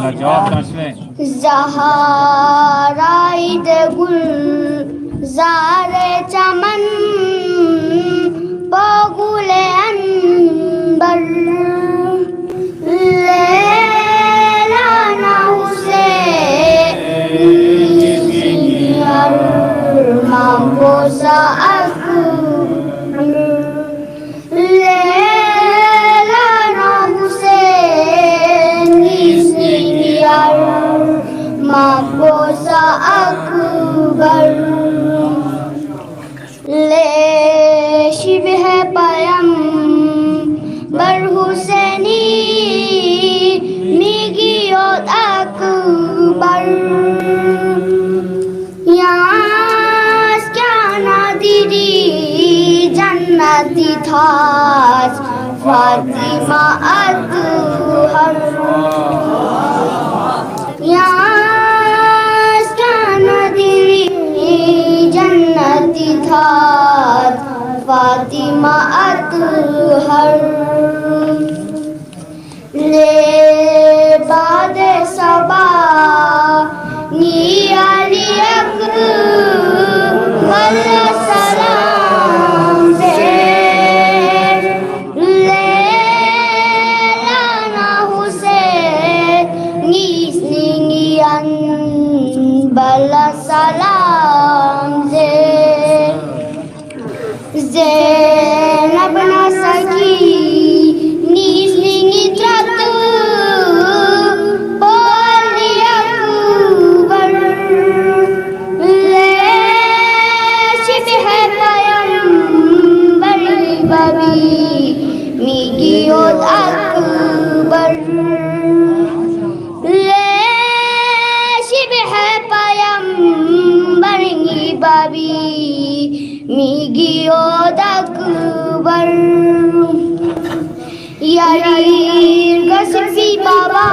इंशाल्लाह जवाब ट्रांसलेट ज़हराइद गुल ज़ारे चमन बगुले अनबर लैला ना हुसैन मांगोसा अकबर लैला ना हुसैन निस्नियार मांगोसा अकबर ले शिबह पैगंबर हुसैनी मिगियोत अकबर यास क्या नादिरी जन्नती थाज फातिमा अतहर यास क्या नादिरी जन्नती थाज फातिमा अतहर ले बाद सबा नी अली अकबर सलाम से लैला ना हुसैन निस्निंगियन बला सलाम से ज़ैनब ना सकी निस्निंगी त्रत बोली अकबर ले शिबह पैगंबर बबी मिगियोत अकबर ले शिबह पैगंबर बबी मिगियोत अकबर यारी गसफी बाबा